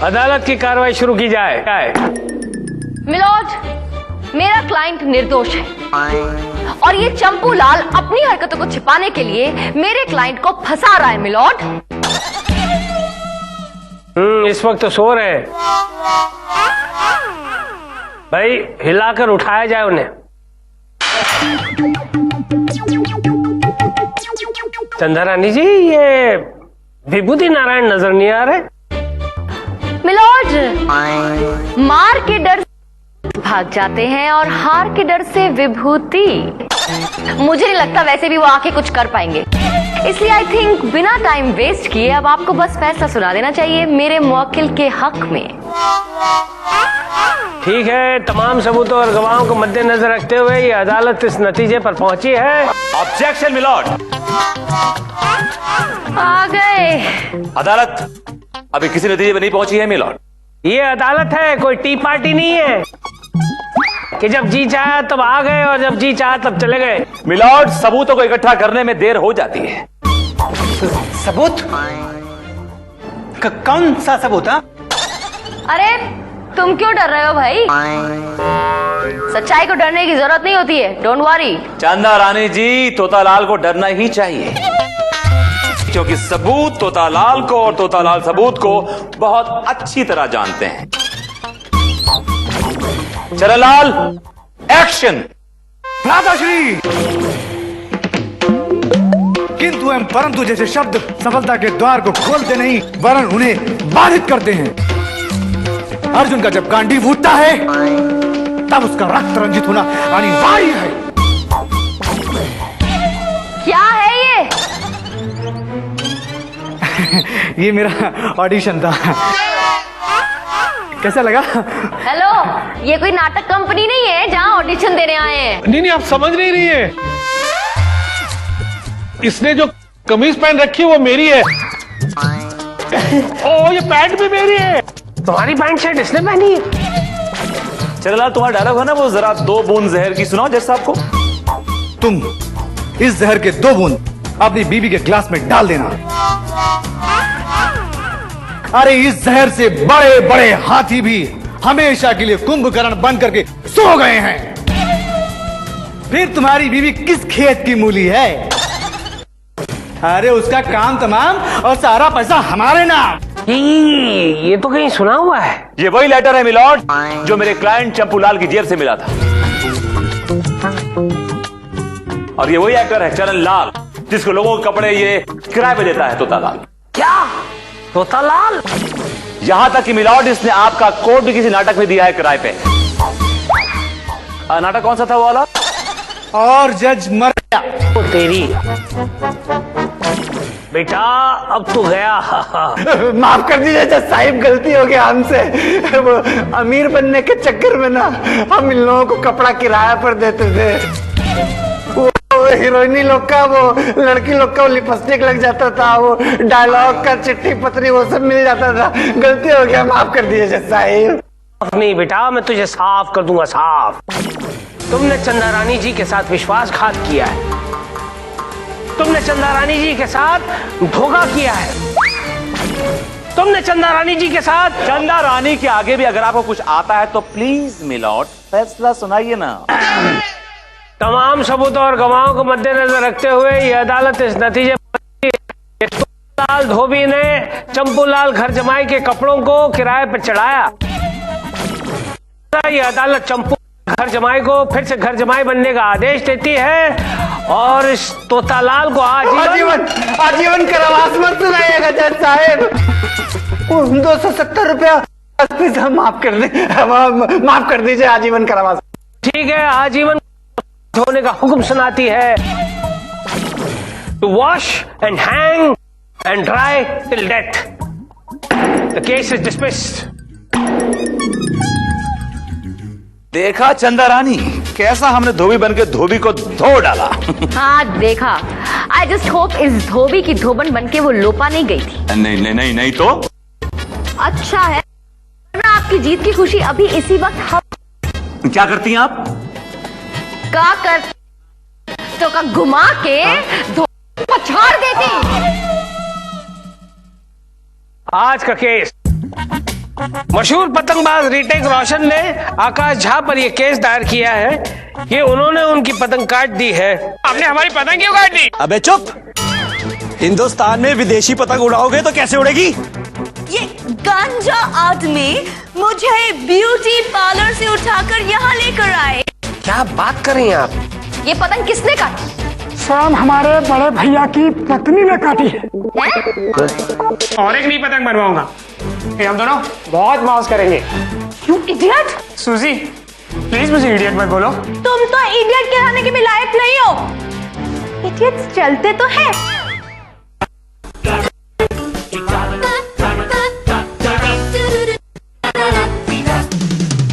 अदालत की कार्रवाई शुरू की जाए। मिलॉर्ड, मेरा क्लाइंट निर्दोष है और ये चंपू लाल अपनी हरकतों को छिपाने के लिए मेरे क्लाइंट को फंसा रहा है। मिलॉर्ड, इस वक्त तो सो रहे हैं। भाई हिलाकर उठाया जाए उन्हें। चंदा रानी जी, ये विभूति नारायण नजर नहीं आ रहे। मिलॉर्ड, मार के डर से भाग जाते हैं और हार के डर से विभूति। मुझे नहीं लगता वैसे भी वो आके कुछ कर पाएंगे, इसलिए आई थिंक बिना टाइम वेस्ट किए अब आपको बस फैसला सुना देना चाहिए मेरे मुवक्किल के हक में। ठीक है, तमाम सबूतों और गवाहों को मद्देनजर रखते हुए ये अदालत इस नतीजे पर पहुंची है। Objection milord. आ गए। अदालत अभी किसी नतीजे पर नहीं पहुंची है मिलॉर्ड। ये अदालत है, कोई टी पार्टी नहीं है कि जब जी चाहा तब आ गए और जब जी चाहा तब चले गए। मिलॉर्ड, सबूतों को इकट्ठा करने में देर हो जाती है। सबूत? कौन सा सबूत? अरे तुम क्यों डर रहे हो भाई? सच्चाई को डरने की जरूरत नहीं होती है, डोंट वरी। चंदा रानी जी, तोतालाल को डरना ही चाहिए क्योंकि सबूत तोतालाल को और तोतालाल सबूत को बहुत अच्छी तरह जानते हैं। चरनलाल, एक्शन। भ्राताश्री, किंतु एवं परंतु जैसे शब्द सफलता के द्वार को खोलते नहीं वरन उन्हें बाधित करते हैं। अर्जुन का जब गांडीव उठता है तब उसका रक्त रंजित होना अनिवार्य है। क्या है ये? ये मेरा ऑडिशन था। कैसा लगा? हेलो, ये कोई नाटक कंपनी नहीं है जहाँ ऑडिशन देने आए हैं। नहीं, आप समझ नहीं रही है। इसने जो कमीज पहन रखी है वो मेरी है। ओ, ये पैंट भी मेरी है। तुम्हारी पैंट शर्ट इसने पहनी है? चरनलाल, तुम्हारा डायलॉग है ना वो, जरा 2 बूंद जहर की सुनाओ जज साहब को। तुम इस जहर के 2 बूंद अपनी बीबी के ग्लास में डाल देना। अरे इस जहर से बड़े बड़े हाथी भी हमेशा के लिए कुंभकर्ण बन करके सो गए हैं। फिर तुम्हारी बीवी किस खेत की मूली है? अरे उसका काम तमाम और सारा पैसा हमारे नाम। ये तो कहीं सुना हुआ है। ये वही लेटर है मिलॉर्ड जो मेरे क्लाइंट चंपूलाल की जेब से मिला था। और ये वही एक्टर है चरणलाल जिसको लोगों के कपड़े ये किराए पे देता है तोतालाल। क्या? तोतालाल? यहां तक कि मिलॉर्ड, इसने आपका कोट भी किसी नाटक में दिया है किराए पे। नाटक कौन सा था वो वाला? और जज मर गया। ओ तेरी बेटा, अब तो गया। माफ कर दीजिए जज साहिब, गलती हो गया हमसे। वो अमीर बनने के चक्कर में ना हम इन लोगों को कपड़ा किराया पर देते थे। वो हीरोइनी लोग का, वो लड़की लोग का लिपस्टिक लग जाता था, वो डायलॉग का चिट्ठी पत्री वो सब मिल जाता था। गलती हो गया, माफ कर दीजिए जज साहिब। नहीं बेटा, मैं तुझे साफ कर दूंगा, साफ। तुमने चंदा रानी जी के साथ विश्वासघात किया है। तुमने चंदा रानी जी के साथ धोखा किया है। तुमने चंदा रानी जी के साथ। चंदा रानी के आगे भी अगर आपको कुछ आता है तो प्लीज मिलॉर्ड फैसला सुनाइए ना। तमाम सबूतों और गवाहों को मद्देनजर रखते हुए यह अदालत इस नतीजे पर लाल धोबी ने चंपूलाल घर जमाई के कपड़ों को किराए पर चढ़ाया। यह अदालत चंपू घर जमाई को फिर से घर जमाई बनने का आदेश देती है और इस तोतालाल को आजीवन कारावास मत सुनाइएगा जज साहब। 270 रुपया माफ कर दे, माफ कर दीजिए, आजीवन कारावास। ठीक है, आजीवन होने का हुक्म सुनाती है। To wash and hang and dry till death. The case is dismissed. देखा चंदा रानी, कैसा हमने धोबी बनके धोबी को धो डाला। हाँ देखा। आई जस्ट होप इस धोबी की धोबन बनके वो लोपा नहीं गई थी। नहीं नहीं नहीं नहीं तो अच्छा है, वरना आपकी जीत की खुशी अभी इसी वक्त हम क्या करती हैं आप? का कर तो का घुमा के पछाड़ देती। आज का केस मशहूर पतंगबाज ऋतिक रोशन ने आकाश झा पर यह केस दायर किया है कि उन्होंने उनकी पतंग काट दी है। आपने हमारी पतंग क्यों काट दी? अबे चुप। हिंदुस्तान में विदेशी पतंग उड़ाओगे तो कैसे उड़ेगी? ये गांजा आदमी मुझे ब्यूटी पार्लर से उठाकर यहाँ लेकर आए। क्या बात कर रही हैं आप? ये पतंग किसने काटी? शाम हमारे बड़े भैया की पत्नी ने काटी है। और एक नई पतंग बनवाऊंगा। ये हम दोनों बहुत मौज करेंगे। You idiot! सूजी प्लीज मुझे इडियट मत बोलो। तुम तो इडियट कहलाने के भी लायक नहीं हो। इडियट्स चलते तो हैं।